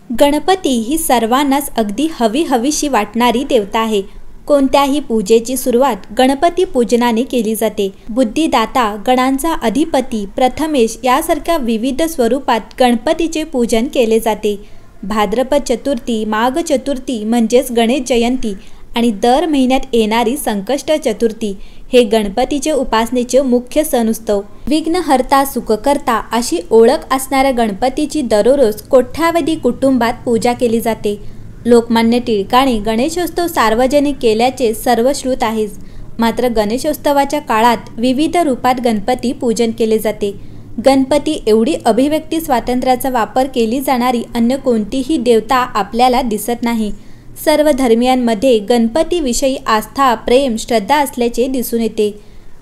गणपती ही सर्वांनाच अगदी हवीशी वाटणारी देवता आहे। कोणत्याही पूजेची सुरुवात गणपती पूजनाने केली जाते। बुद्धिदाता, गणांचा अधिपती, प्रथमेश यासारख्या विविध स्वरूपात गणपतीचे पूजन केले जाते। भाद्रपद चतुर्थी, माघ चतुर्थी म्हणजेच गणेश जयंती आणि दर महिन्यात येणारी संकष्ट चतुर्थी हे गणपतीचे उपासनेचे मुख्य सण उत्सव। विघ्नहर्ता, सुखकर्ता अशी ओळख असणाऱ्या गणपतीची दररोज कोट्यावधी कुटुंबात पूजा केली जाते। लोकमान्य टिळकाने गणेशोत्सव सार्वजनिक केल्याचे सर्वश्रुत आहे। मात्र गणेशोत्सवाच्या काळात विविध रूपात गणपती पूजन केले जाते। गणपती एवढी अभिव्यक्ती स्वातंत्र्याचा वापर केली जाणारी अन्य कोणतीही देवता आपल्याला दिसत नाही। सर्व धर्मियांमध्ये गणपतीविषयी आस्था, प्रेम, श्रद्धा असल्याचे दिसून येते।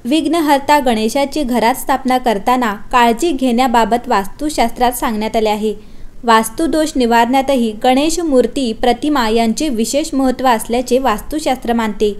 विघ्नहर्ता गणेशाची घरात स्थापना करताना काळजी घेण्याबाबत वास्तुशास्त्रात सांगण्यात आले आहे। वास्तुदोष निवारण्यातही गणेश मूर्ती, प्रतिमा यांचे विशेष महत्त्व असल्याचे वास्तुशास्त्र मानते।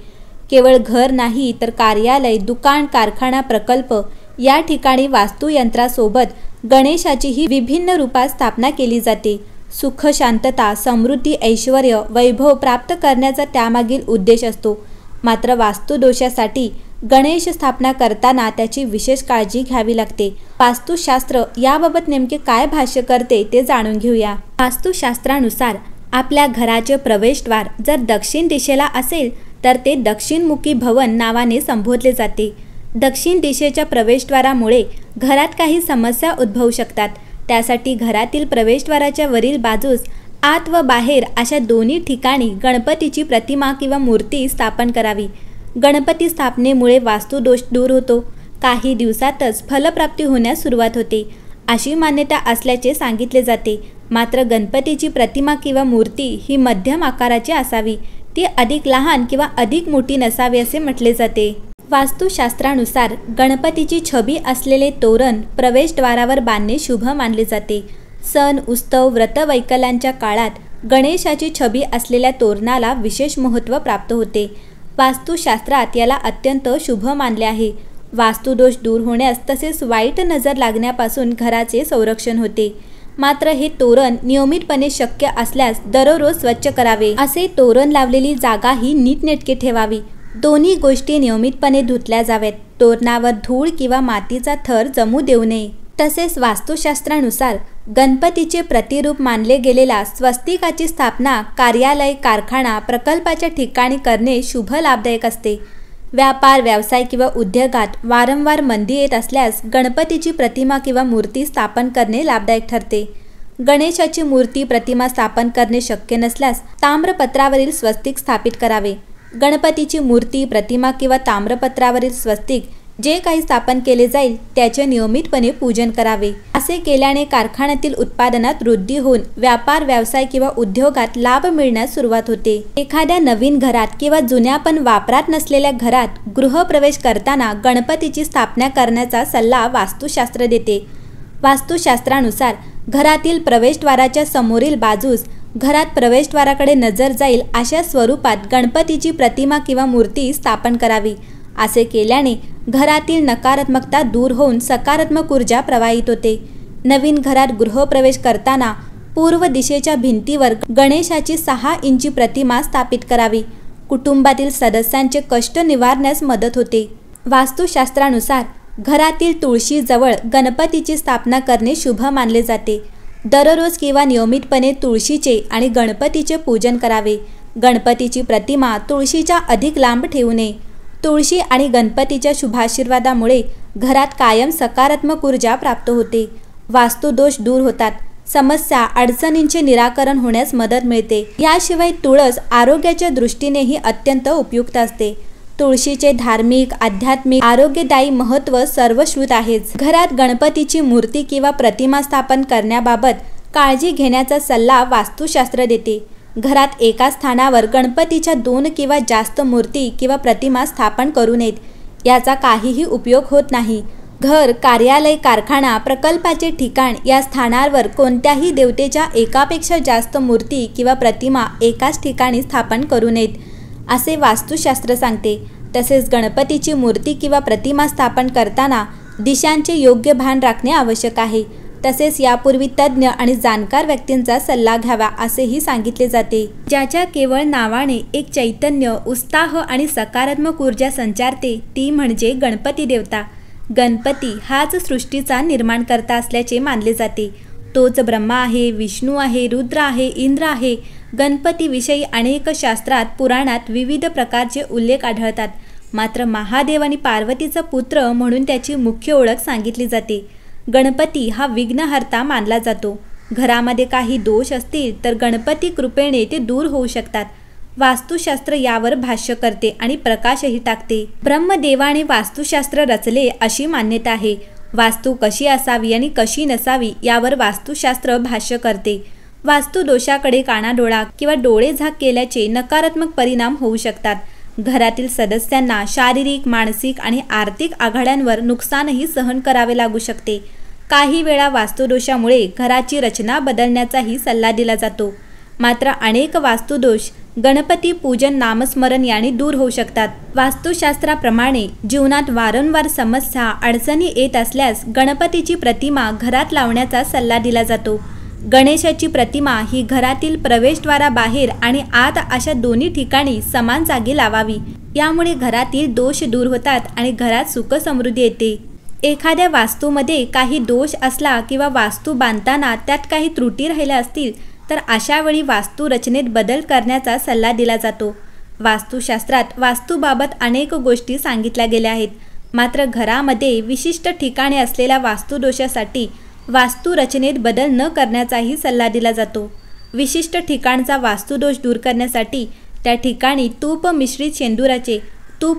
केवळ घर नाही तर कार्यालय, दुकान, कारखाना, प्रकल्प या ठिकाणी वास्तुयंत्रासोबत गणेशाचीही विभिन्न रूपात स्थापना केली जाते। सुख, शांतता, समृद्धी, ऐश्वर्य, वैभव प्राप्त करण्याचा त्यामागील उद्देश असतो। मात्र वास्तुदोषासाठी गणेश स्थापना करताना त्याची विशेष काळजी घ्यावी लागते। वास्तुशास्त्र याबाबत नेमके काय भाष्य करते ते जाणून घेऊया। वास्तुशास्त्रानुसार आपल्या घराचे प्रवेशद्वार जर दक्षिण दिशेला असेल तर ते दक्षिणमुखी भवन नावाने संबोधले जाते। दक्षिण दिशेच्या प्रवेशद्वारामुळे घरात काही समस्या उद्भवू शकतात। त्यासाठी घरातील प्रवेशद्वाराच्या वरील बाजूस आत व बाहेर अशा दोन्ही ठिकाणी गणपतीची प्रतिमा किंवा मूर्ती स्थापन करावी। गणपती स्थापनेमुळे वास्तुदोष दूर होतो। काही दिवसातच फलप्राप्ती होण्यास सुरुवात होते अशी मान्यता असल्याचे सांगितले जाते। मात्र गणपतीची प्रतिमा किंवा मूर्ती ही मध्यम आकाराची असावी, ती अधिक लहान किंवा अधिक मोठी नसावी असे म्हटले जाते। वास्तुशास्त्रानुसार गणपतीची छबी असलेले तोरण प्रवेशद्वारावर बांधणे शुभ मानले जाते। सण, उत्सव, व्रतवैकल्यांच्या काळात गणेशाची छबी असलेल्या तोरणाला विशेष महत्त्व प्राप्त होते। वास्तुशास्त्रात याला अत्यंत शुभ मानले आहे। वास्तुदोष दूर होण्यास तसेच वाईट नजर लागण्यापासून घराचे संरक्षण होते। मात्र हे तोरण नियमितपणे शक्य असल्यास दररोज स्वच्छ करावे। असे तोरण लावलेली जागाही नीटनेटके ठेवावी। दोन्ही गोष्टी नियमितपणे धुतल्या जाव्यात। तोरणावर धूळ किंवा मातीचा थर जमू देऊ नये। तसेच वास्तुशास्त्रानुसार गणपतीचे प्रतिरूप मानले गेलेल्या स्वस्तिकाची स्थापना कार्यालय, कारखाना, प्रकल्पाच्या ठिकाणी करणे शुभ लाभदायक असते। व्यापार, व्यवसाय किंवा उद्योगात वारंवार मंदी येत असल्यास गणपतीची प्रतिमा किंवा मूर्ती स्थापन करणे लाभदायक ठरते। गणेशाची मूर्ती, प्रतिमा स्थापन करणे शक्य नसल्यास ताम्रपत्रावरील स्वस्तिक स्थापित करावे। गणपतीची मूर्ती, प्रतिमा किंवा ताम्रपत्रावरील स्वस्तिक जे काही स्थापन केले जाईल त्याचे नियमितपणे पूजन करावे। असे केल्याने कारखान्यातील उत्पादनात वृद्धी होऊन व्यापार, व्यवसाय किंवा उद्योगात लाभ मिळण्यास सुरुवात होते। एखाद्या नवीन घरात किंवा जुन्या पण वापरात नसलेल्या घरात गृहप्रवेश करताना गणपतीची स्थापना करण्याचा सल्ला वास्तुशास्त्र देते। वास्तुशास्त्रानुसार घरातील प्रवेशद्वाराच्या समोरील बाजूस घरात प्रवेशद्वाराकडे नजर जाईल अशा स्वरूपात गणपतीची प्रतिमा किंवा मूर्ती स्थापन करावी। असे केल्याने घरातील नकारात्मकता दूर होऊन सकारात्मक ऊर्जा प्रवाहित होते। नवीन घरात गृहप्रवेश करताना पूर्व दिशेच्या भिंतीवर गणेशाची 6 इंची प्रतिमा स्थापित करावी। कुटुंबातील सदस्यांचे कष्ट निवारण्यास मदत होते। वास्तुशास्त्रानुसार घरातील तुळशीजवळ गणपतीची स्थापना करणे शुभ मानले जाते। दररोज किंवा नियमितपणे तुळशीचे आणि गणपतीचे पूजन करावे। गणपतीची प्रतिमा तुळशीच्या अधिक लांब ठेवू नये। तुळशी आणि गणपतीच्या शुभाशीर्वादामुळे घरात कायम सकारात्मक ऊर्जा प्राप्त होते। वास्तुदोष दूर होतात। समस्या, अडचणींचे निराकरण होण्यास मदत मिळते। याशिवाय तुळस आरोग्याच्या दृष्टीनेही अत्यंत उपयुक्त असते। तुळशीचे धार्मिक, आध्यात्मिक, आरोग्यदायी महत्त्व सर्वश्रुत आहेच। घरात गणपतीची मूर्ती किंवा प्रतिमा स्थापन करण्याबाबत काळजी घेण्याचा सल्ला वास्तुशास्त्र देते। घरात एका स्थानावर गणपतीच्या 2 किंवा जास्त मूर्ती किंवा प्रतिमा स्थापन करू नयेत। याचा काहीही उपयोग होत नाही। घर, कार्यालय, कारखाना, प्रकल्पाचे ठिकाण या स्थानावर कोणत्याही देवतेच्या एकापेक्षा जास्त मूर्ती किंवा प्रतिमा एकाच ठिकाणी स्थापन करू नयेत असे वास्तुशास्त्र सांगते। तसेच गणपतीची मूर्ती किंवा प्रतिमा स्थापन करताना दिशांचे योग्य भान राखणे आवश्यक आहे। तसेच यापूर्वी तज्ज्ञ आणि जाणकार व्यक्तींचा सल्ला घ्यावा असेही सांगितले जाते. ज्याच्या केवळ नावाने एक चैतन्य, उत्साह आणि सकारात्मक ऊर्जा संचारते ती म्हणजे गणपती देवता. गणपती हाच सृष्टीचा निर्माणकर्ता असल्याचे मानले जाते. तोच ब्रह्मा आहे, विष्णू आहे, रुद्र आहे, इंद्र आहे. गणपतीविषयी अनेक शास्त्रात, पुराणात विविध प्रकारचे उल्लेख आढळतात. मात्र महादेव आणि पार्वतीचा पुत्र म्हणून त्याची मुख्य ओळख सांगितली जाते. गणपती हा विघ्नहर्ता मानला जातो. घरामध्ये काही दोष असतील तर गणपती कृपेने ते दूर होऊ शकतात. वास्तुशास्त्र यावर भाष्य करते आणि प्रकाशही टाकते. ब्रह्मदेवाने वास्तुशास्त्र रचले अशी मान्यता आहे. वास्तू कशी असावी आणि कशी नसावी यावर वास्तुशास्त्र भाष्य करते. वास्तुदोषाकडे कानाडोळा किंवा डोळे झाक केल्याचे नकारात्मक परिणाम होऊ शकतात. घरातील सदस्यांना शारीरिक, मानसिक आणि आर्थिक आघाड्यांवर नुकसानही सहन करावे लागू शकते. काही वेळा वास्तुदोषामुळे घराची रचना बदलण्याचाही सल्ला दिला जातो. मात्र अनेक वास्तुदोष गणपती पूजन, नामस्मरण याने दूर होऊ शकतात. वास्तुशास्त्राप्रमाणे जीवनात वारंवार समस्या, अडचणी येत असल्यास गणपतीची प्रतिमा घरात लावण्याचा सल्ला दिला जातो. गणेशाची प्रतिमा ही घरातील प्रवेशद्वाराबाहेर आणि आत अशा दोन्ही ठिकाणी समान जागी लावावी. यामुळे घरातील दोष दूर होतात आणि घरात सुख समृद्धी येते. एखाद्या वास्तूमध्ये काही दोष असला किंवा वास्तू बांधताना त्यात काही त्रुटी राहिल्या असतील तर अशावेळी वास्तू रचनेत बदल करण्याचा सल्ला दिला जातो. वास्तुशास्त्रात वास्तूबाबत अनेक गोष्टी सांगितल्या गेल्या आहेत. मात्र घरामध्ये विशिष्ट ठिकाणी असलेल्या वास्तुदोषासाठी वास्तू रचनेत बदल न करण्याचाही सल्ला दिला जातो. विशिष्ट ठिकाणचा वास्तुदोष दूर करण्यासाठी त्या ठिकाणी तूप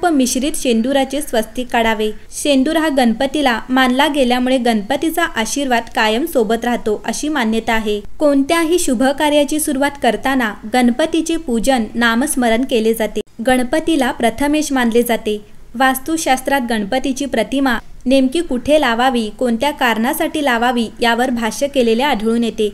मिश्रित शेंदुराचे स्वस्तिक काढावे. शेंदूर हा गणपतीला मानला गेल्यामुळे गणपतीचा आशीर्वाद कायम सोबत राहतो अशी मान्यता आहे. कोणत्याही शुभ कार्याची सुरुवात करताना गणपतीचे पूजन, नामस्मरण केले जाते. गणपतीला प्रथमेश मानले जाते. वास्तुशास्त्रात गणपतीची प्रतिमा नेमकी कुठे लावावी, कोणत्या कारणासाठी लावावी यावर भाष्य केलेले आढळून येते.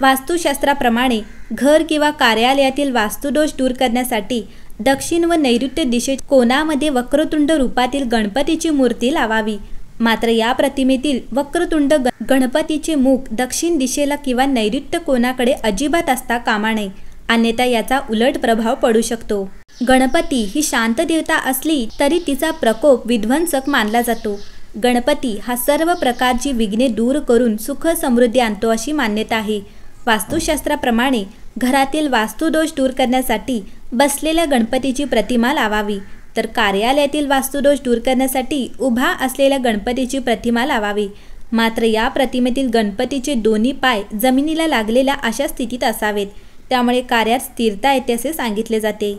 वास्तुशास्त्राप्रमाणे घर किंवा कार्यालयातील वास्तुदोष दूर करण्यासाठी दक्षिण व नैऋत्य दिशेच्या कोनामध्ये वक्रतुंड रूपातील गणपतीची मूर्ती लावावी. मात्र या प्रतिमेतील वक्रतुंड गणपतीचे मुख दक्षिण दिशेला किंवा नैऋत्य कोनाकडे अजिबात असता कामा नये, अन्यथा याचा उलट प्रभाव पडू शकतो. गणपती ही शांत देवता असली तरी तिचा प्रकोप विध्वंसक मानला जातो. गणपती हा सर्व प्रकारची विघ्ने दूर करून सुख समृद्धी आणतो अशी मान्यता आहे. वास्तुशास्त्राप्रमाणे घरातील वास्तुदोष दूर करण्यासाठी बसलेल्या गणपतीची प्रतिमा लावावी, तर कार्यालयातील वास्तुदोष दूर करण्यासाठी उभा असलेल्या गणपतीची प्रतिमा लावावी. मात्र या प्रतिमेतील गणपतीचे दोन्ही पाय जमिनीला लागलेल्या अशा स्थितीत असावेत. त्यामुळे कार्यात स्थिरता येते असे सांगितले जाते.